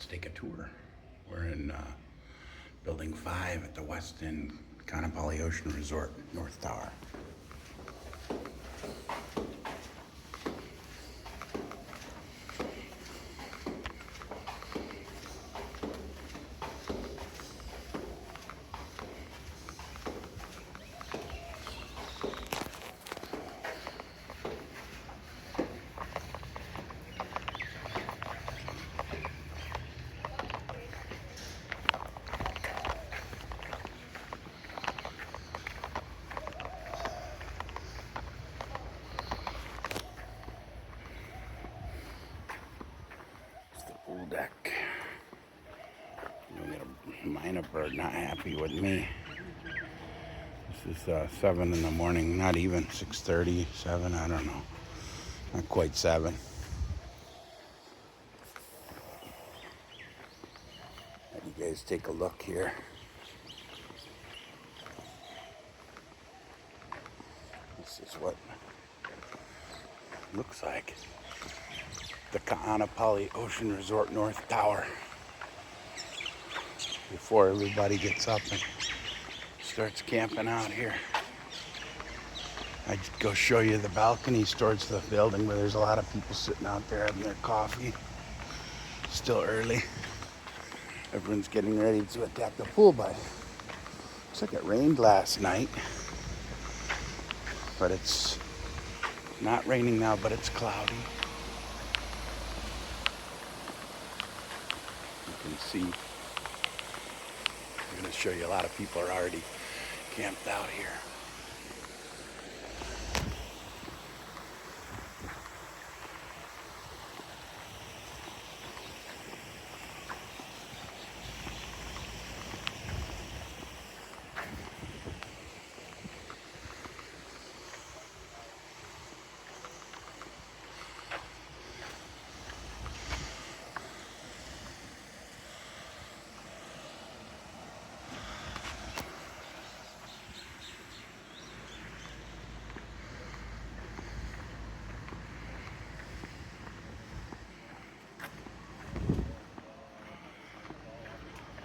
Let's take a tour. We're in Building 5 at the Westin Kaanapali Ocean Resort, North Tower. Pool deck. You'll get a minor bird not happy with me. This is 7 in the morning, not even 6:30, 7, I don't know. Not quite 7. Let you guys take a look here. This is what it looks like. The Kaanapali Ocean Resort North Tower. Before everybody gets up and starts camping out here. I'd go show you the balconies towards the building, but there's a lot of people sitting out there having their coffee. Still early. Everyone's getting ready to attack the pool, but looks like it rained last night. But it's not raining now, but it's cloudy. You can see, I'm going to show you a lot of people are already camped out here.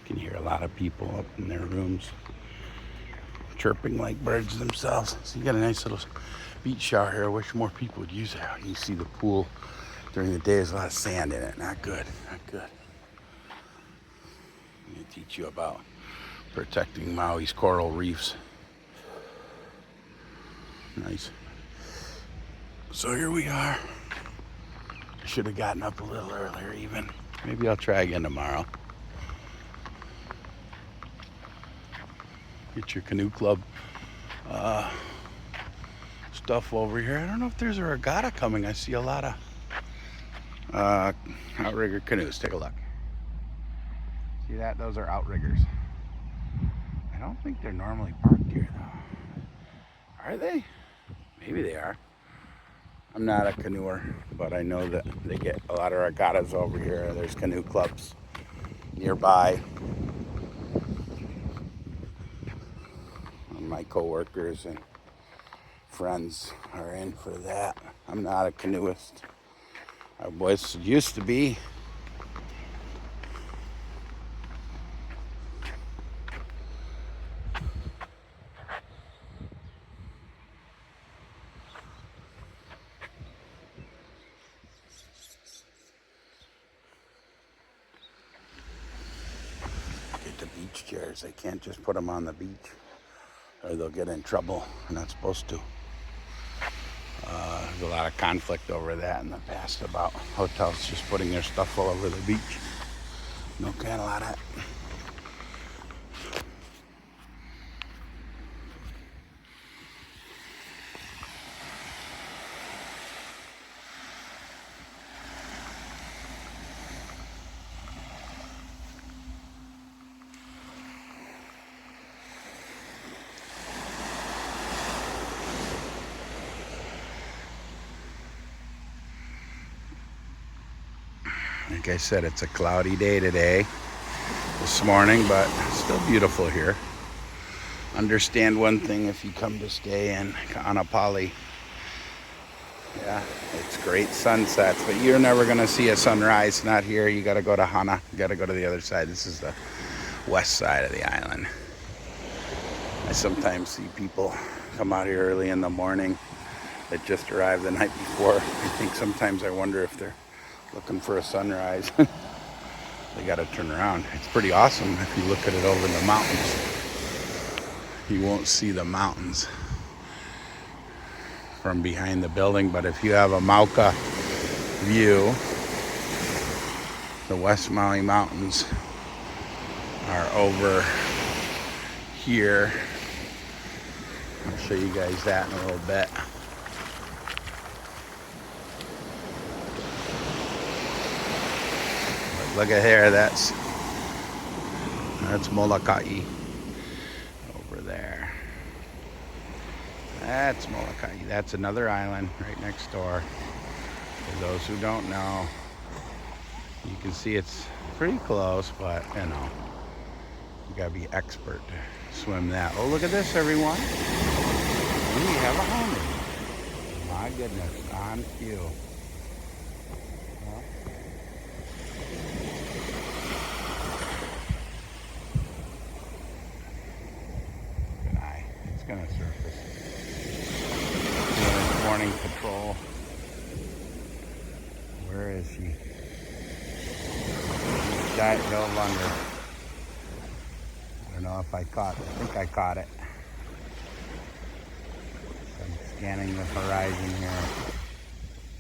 You can hear a lot of people up in their rooms chirping like birds themselves. So you got a nice little beach shower here. I wish more people would use it. You see the pool during the day, there's a lot of sand in it. Not good, not good. I'm going to teach you about protecting Maui's coral reefs. Nice. So here we are. Should have gotten up a little earlier even. Maybe I'll try again tomorrow. Get your canoe club stuff over here. I don't know if there's a regatta coming. I see a lot of outrigger canoes. Take a look. See that? Those are outriggers. I don't think they're normally parked here though. Are they? Maybe they are. I'm not a canoeer, but I know that they get a lot of regattas over here. There's canoe clubs nearby. My coworkers and friends are in for that. I'm not a canoeist. I used to be. Get the beach chairs. I can't just put them on the beach, or they'll get in trouble. They're not supposed to. There's a lot of conflict over that in the past about hotels just putting their stuff all over the beach. No can't allow that. Like I said, it's a cloudy day today, this morning, but it's still beautiful here. Understand one thing: if you come to stay in Kaanapali, Yeah, it's great sunsets, but you're never going to see a sunrise. Not here. You got to go to Hana. You got to go to the other side. This is the west side of the island. I sometimes see people come out here early in the morning that just arrived the night before. I think sometimes I wonder if they're looking for a sunrise. They got to turn around. It's pretty awesome if you look at it over the mountains. You won't see the mountains from behind the building, but if you have a Mauka view, the West Maui Mountains are over here. I'll show you guys that in a little bit. But look at here, that's Molokai over there. That's Molokai. That's another island right next door. For those who don't know, you can see it's pretty close, but you know, you gotta be expert to swim that. Oh, look at this, everyone. We have a honu. My goodness, on cue. Good eye. It's gonna surface. Doing morning patrol. Where is she? Giant dove under. I don't know if I caught it. I think I caught it. I'm scanning the horizon here.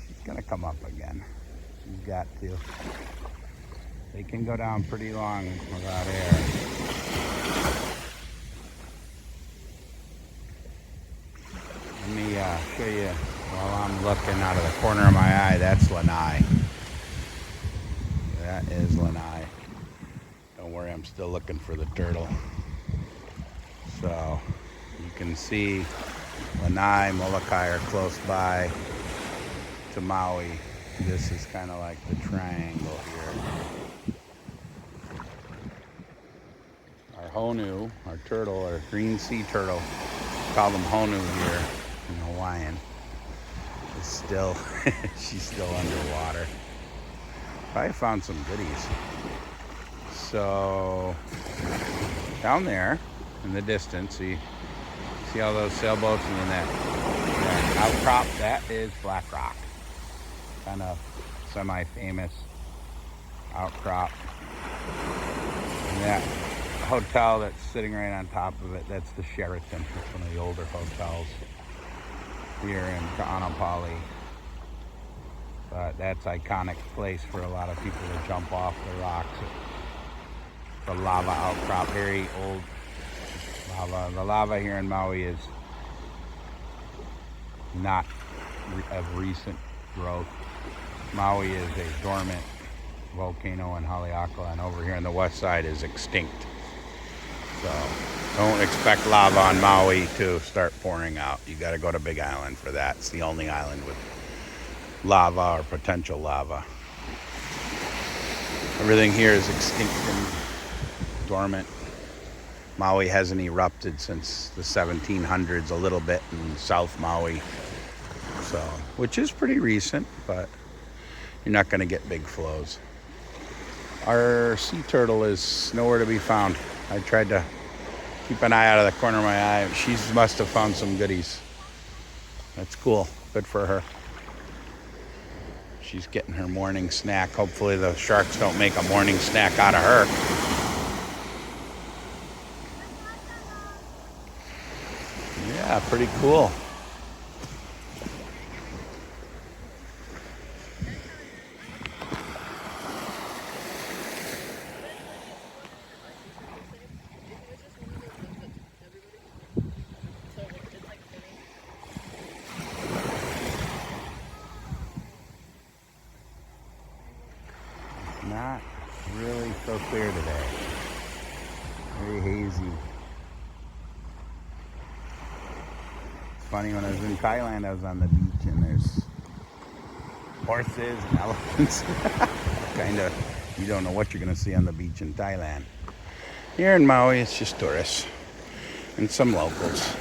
She's gonna come up again. She's got to. They can go down pretty long without air. Let me show you while I'm looking out of the corner of my eye. That's Lanai. That is Lanai. Don't worry, I'm still looking for the turtle. So you can see Lanai, Molokai are close by to Maui. This is kind of like the triangle here. Our honu, our turtle, our green sea turtle, call them honu here in Hawaiian, is still, she's still underwater. I found some goodies. So down there in the distance, see all those sailboats, and then that outcrop, that is Black Rock. Kind of semi-famous outcrop. And that hotel that's sitting right on top of it, that's the Sheraton. It's one of the older hotels here in Kaanapali. But that's an iconic place for a lot of people to jump off the rocks. The lava outcrop, very old lava. The lava here in Maui is not of recent growth. Maui is a dormant volcano in Haleakala, and over here on the west side is extinct. So don't expect lava on Maui to start pouring out. You got to go to Big Island for that. It's the only island with lava or potential lava. Everything here is extinct and dormant. Maui hasn't erupted since the 1700s, a little bit in South Maui, so which is pretty recent, but you're not going to get big flows. Our sea turtle is nowhere to be found. I tried to keep an eye out of the corner of my eye. She must have found some goodies. That's cool. Good for her. She's getting her morning snack. Hopefully the sharks don't make a morning snack out of her. Yeah, pretty cool. Not really so clear today. Very hazy. It's funny, when I was in Thailand, I was on the beach and there's horses and elephants. Kind of, you don't know what you're going to see on the beach in Thailand. Here in Maui, it's just tourists and some locals.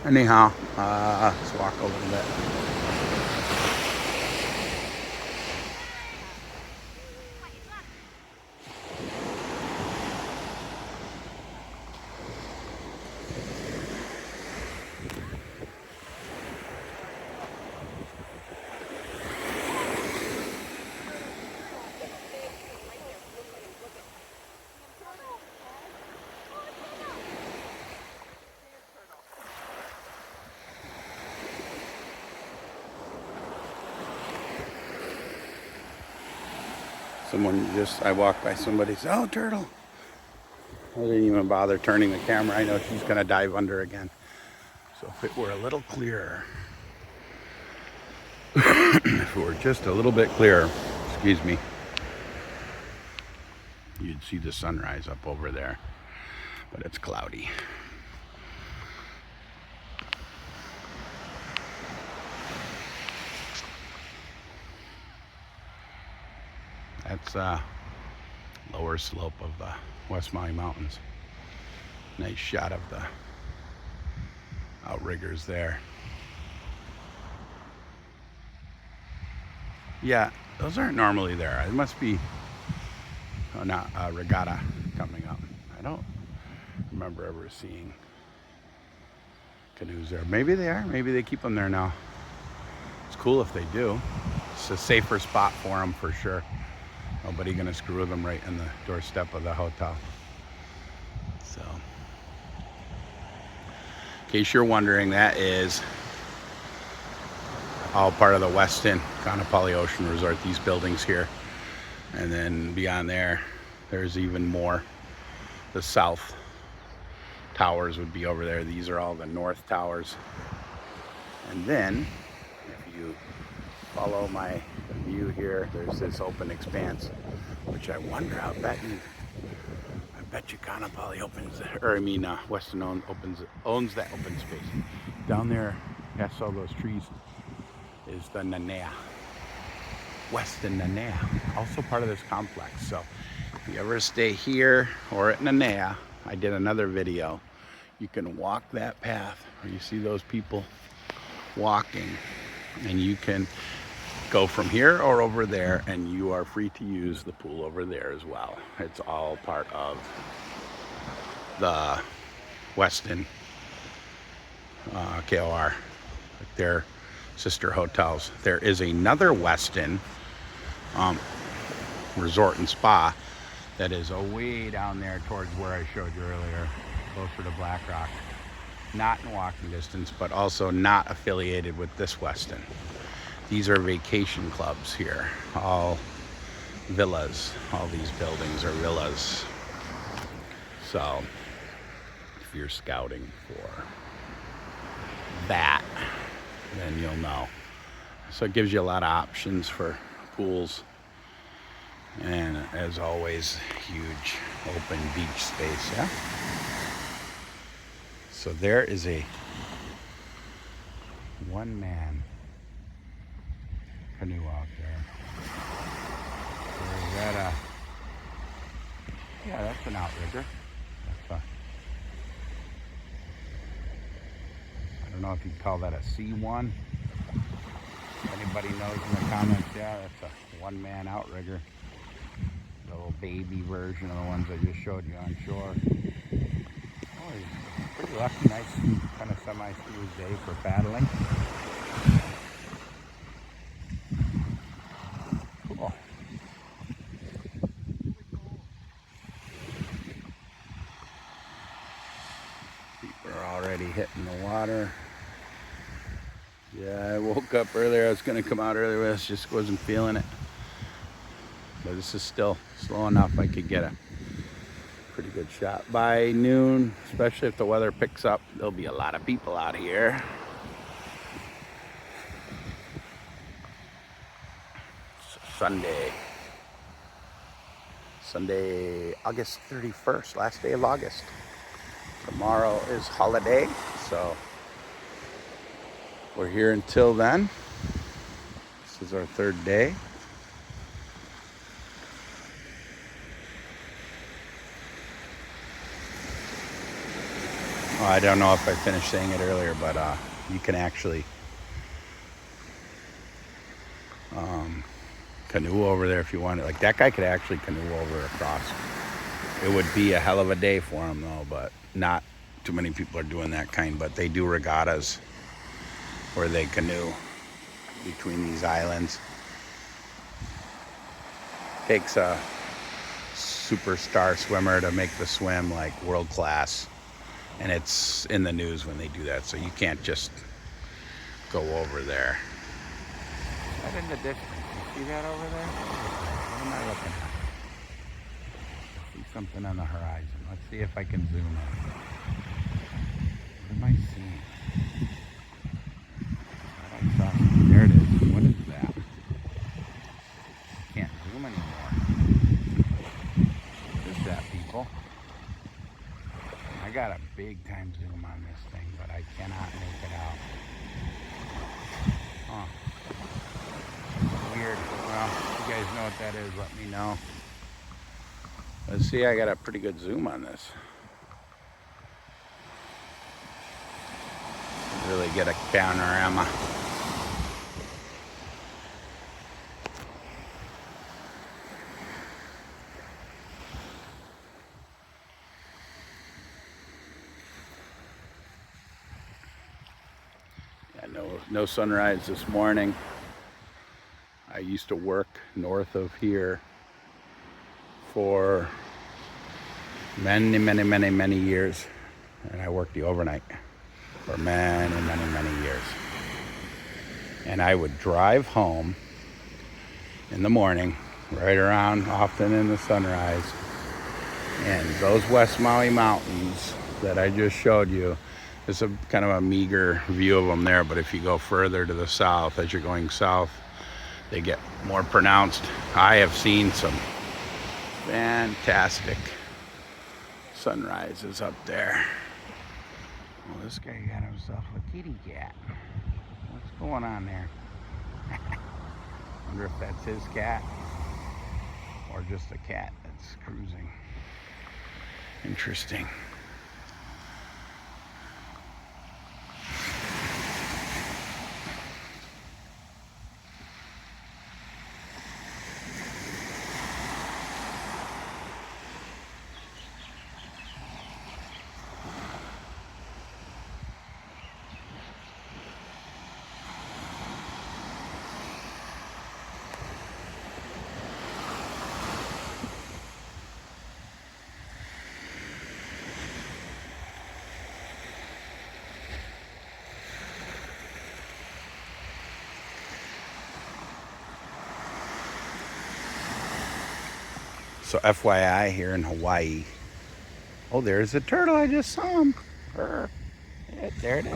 Anyhow, let's walk a little bit. I walked by somebody's, oh, turtle. I didn't even bother turning the camera. I know she's gonna dive under again. So if it were a little clearer, if it were just a little bit clearer, excuse me, you'd see the sunrise up over there, but it's cloudy. That's lower slope of the West Maui Mountains. Nice shot of the outriggers there. Yeah, those aren't normally there. It must be not a regatta coming up. I don't remember ever seeing canoes there. Maybe they are. Maybe they keep them there now. It's cool if they do. It's a safer spot for them for sure. Nobody gonna screw with them right in the doorstep of the hotel. So, in case you're wondering, that is all part of the Westin Kaanapali Ocean Resort, these buildings here. And then beyond there, there's even more. The south towers would be over there. These are all the north towers. And then, if you follow my view here, there's this open expanse, which I wonder, I bet you Kaanapali Westin owns that open space. Down there, past all those trees, is the Nanea, Westin Nanea, also part of this complex. So if you ever stay here or at Nanea, I did another video. You can walk that path where you see those people walking, and you can go from here or over there, and you are free to use the pool over there as well. It's all part of the Westin KOR, like their sister hotels. There is another Westin resort and spa that is way down there towards where I showed you earlier, closer to Black Rock. Not in walking distance, but also not affiliated with this Westin. These are vacation clubs here, all villas. All these buildings are villas. So if you're scouting for that, then you'll know. So it gives you a lot of options for pools. And as always, huge open beach space, yeah? So there is a one-man canoe out there. So is that yeah, that's an outrigger. I don't know if you'd call that a C1. If anybody knows in the comments, yeah, that's a one-man outrigger. The little baby version of the ones I just showed you on shore. Oh, pretty lucky, nice kind of semi-smooth day for paddling. Cool. People are already hitting the water. Yeah, I woke up earlier. I was going to come out earlier, but I just wasn't feeling it. But this is still slow enough I could get a pretty good shot. By noon, especially if the weather picks up, there'll be a lot of people out here. Sunday, August 31st, last day of August. Tomorrow is holiday, so we're here until then. This is our third day. I don't know if I finished saying it earlier, but you can actually canoe over there if you want it. Like that guy could actually canoe over across. It would be a hell of a day for him though, but not too many people are doing that kind. But they do regattas where they canoe between these islands. Takes a superstar swimmer to make the swim like world class, and it's in the news when they do that, so you can't just go over there. Right in the distance. You see that over there? What am I looking at? I see something on the horizon. Let's see if I can zoom in. What am I seeing? I thought I saw something. There it is. What is that? I can't zoom anymore. What is that, people? I got a big time zoom on this thing, but I cannot make it out. Huh. Weird. Well, if you guys know what that is, let me know. Let's see, I got a pretty good zoom on this. Really get a panorama. Yeah, no sunrise this morning. I used to work north of here for many years, and I worked the overnight for many years. And I would drive home in the morning, right around, often in the sunrise, and those West Maui mountains that I just showed you, there's a kind of a meager view of them there, but if you go further to the south, as you're going south, they get more pronounced. I have seen some fantastic sunrises up there. Well, this guy got himself a kitty cat. What's going on there? Wonder if that's his cat or just a cat that's cruising. Interesting. So FYI, here in Hawaii, oh, there's a turtle. I just saw him. There it is.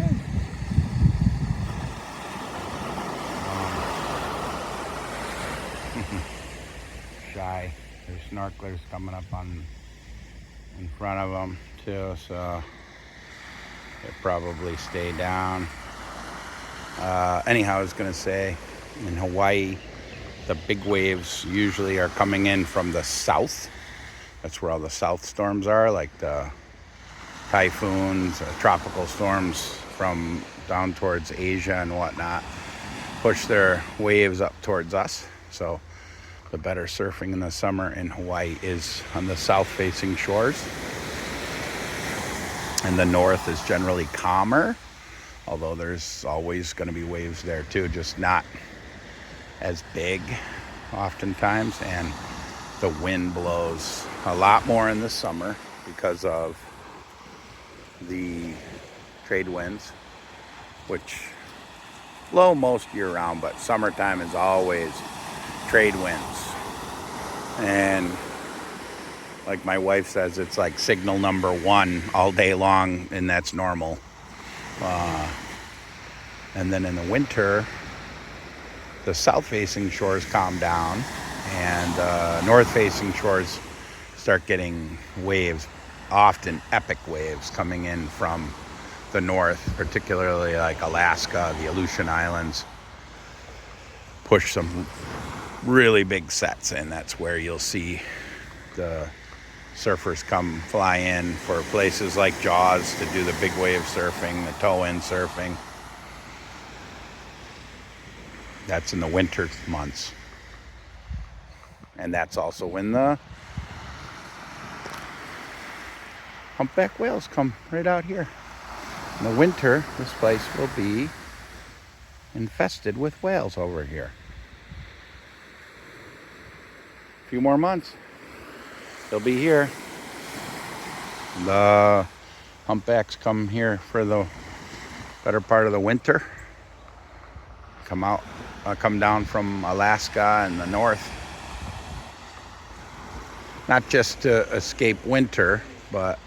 Shy. There's snorkelers coming up in front of them too, so they'll probably stay down. Anyhow, I was gonna say, in Hawaii, the big waves usually are coming in from the south. That's where all the south storms are, like the typhoons, tropical storms from down towards Asia and whatnot, push their waves up towards us. So the better surfing in the summer in Hawaii is on the south-facing shores. And the north is generally calmer, although there's always going to be waves there too, just not as big oftentimes, and the wind blows a lot more in the summer because of the trade winds, which blow most year round, but summertime is always trade winds. And like my wife says, it's like signal number one all day long, and that's normal. And then in the winter, the south-facing shores calm down, and north-facing shores start getting waves, often epic waves, coming in from the north, particularly like Alaska, the Aleutian Islands, push some really big sets in. That's where you'll see the surfers come fly in for places like Jaws to do the big wave surfing, the tow-in surfing. That's in the winter months. And that's also when the humpback whales come right out here. In the winter, this place will be infested with whales over here. A few more months, they'll be here. The humpbacks come here for the better part of the winter. Come down from Alaska and the north. Not just to escape winter, but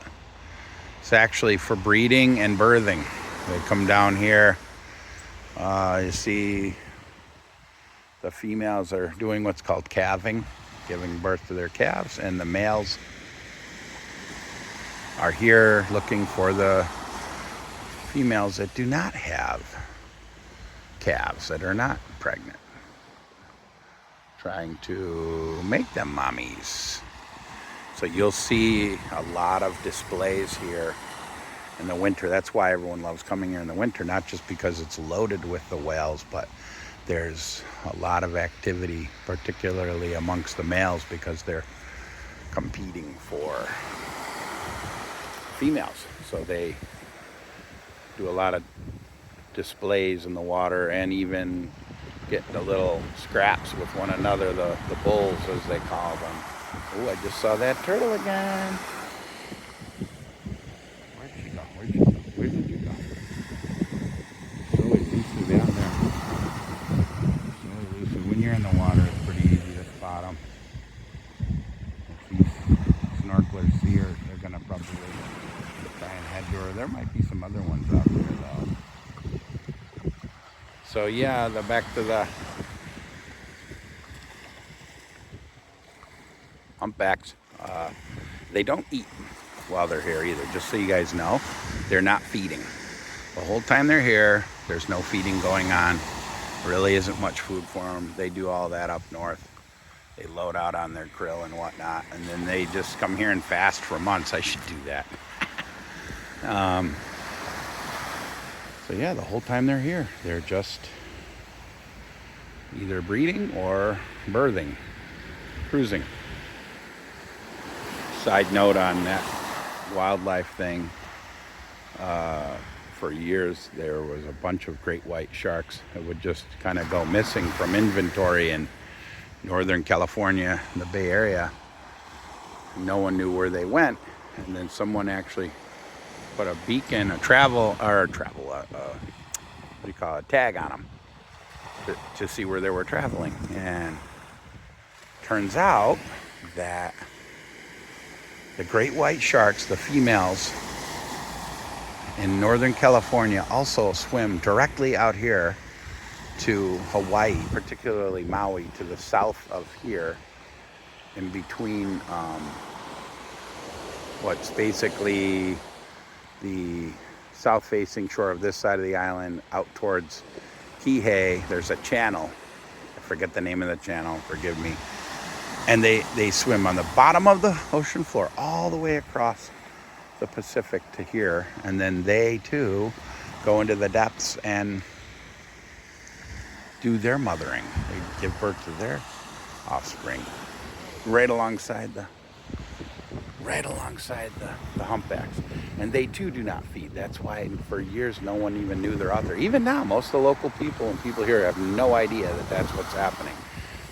it's actually for breeding and birthing. They come down here. You see the females are doing what's called calving, giving birth to their calves, and the males are here looking for the females that do not have calves, that are not pregnant, trying to make them mommies. So you'll see a lot of displays here in the winter. That's why everyone loves coming here in the winter, not just because it's loaded with the whales, but there's a lot of activity, particularly amongst the males, because they're competing for females. So they do a lot of displays in the water and even get the little scraps with one another, the bulls as they call them. Oh, I just saw that turtle again. Where'd she go? Where'd you go? Where did you go? So elusive down there. So elusive. When you're in the water, it's pretty easy to spot them. If these snorkelers see her, they're going to probably try and head to her. There might be some other ones out there, though. So yeah, back to the humpbacks. They don't eat while they're here either, just so you guys know. They're not feeding. The whole time they're here, there's no feeding going on. Really isn't much food for them. They do all that up north. They load out on their krill and whatnot, and then they just come here and fast for months. I should do that. So yeah, the whole time they're here, they're just either breeding or birthing, cruising. Side note on that wildlife thing, for years there was a bunch of great white sharks that would just kind of go missing from inventory in Northern California, in the Bay Area. No one knew where they went, and then someone actually put a beacon, a tag on them to see where they were traveling. And turns out that the great white sharks, the females in Northern California, also swim directly out here to Hawaii, particularly Maui, to the south of here, in between what's basically the south-facing shore of this side of the island out towards Kihei. There's a channel. I forget the name of the channel, forgive me. And they swim on the bottom of the ocean floor all the way across the Pacific to here. And then they, too, go into the depths and do their mothering. They give birth to their offspring right alongside the humpbacks. And they, too, do not feed. That's why for years no one even knew they're out there. Even now, most of the local people and people here have no idea that that's what's happening.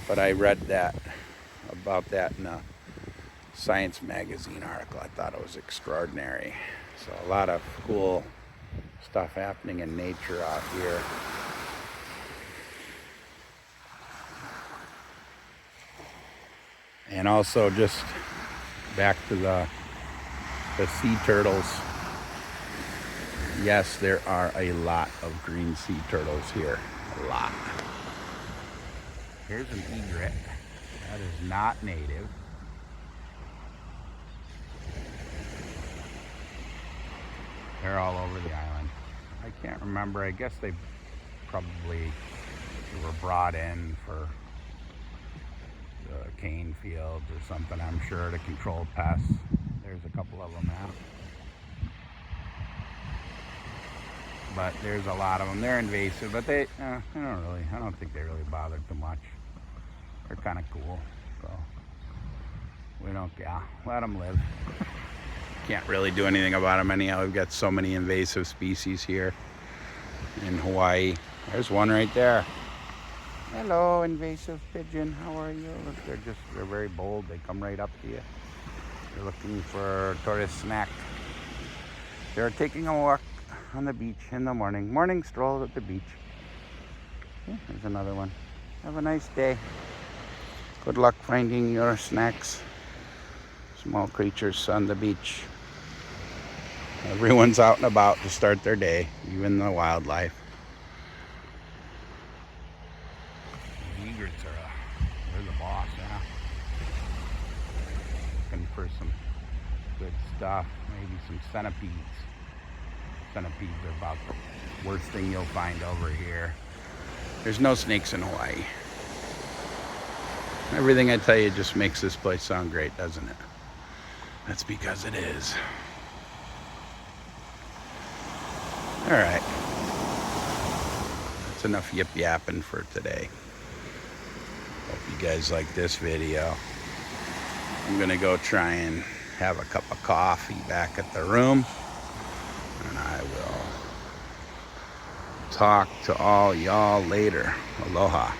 But I read about that in a Science magazine article. I thought it was extraordinary. So a lot of cool stuff happening in nature out here. And also just back to the sea turtles. Yes, there are a lot of green sea turtles here. A lot. Here's an egret. That is not native. They're all over the island. I can't remember. I guess they were brought in for the cane fields or something, I'm sure, to control pests. there's a couple of them now. But there's a lot of them. They're invasive, but I don't think they really bother too much. They're kind of cool, so we don't, let them live. Can't really do anything about them anyhow. We've got so many invasive species here in Hawaii. There's one right there. Hello, invasive pigeon. How are you? Look, they're very bold. They come right up to you. They're looking for tourist snack. They're taking a walk on the beach in the morning. Morning stroll at the beach. There's another one. Have a nice day. Good luck finding your snacks. Small creatures on the beach. Everyone's out and about to start their day, even the wildlife. The egrets they're the boss, yeah. Looking for some good stuff, maybe some centipedes. Centipedes are about the worst thing you'll find over here. There's no snakes in Hawaii. Everything I tell you just makes this place sound great, doesn't it? That's because it is. All right. That's enough yip yapping for today. Hope you guys like this video. I'm gonna go try and have a cup of coffee back at the room, and I will talk to all y'all later. Aloha.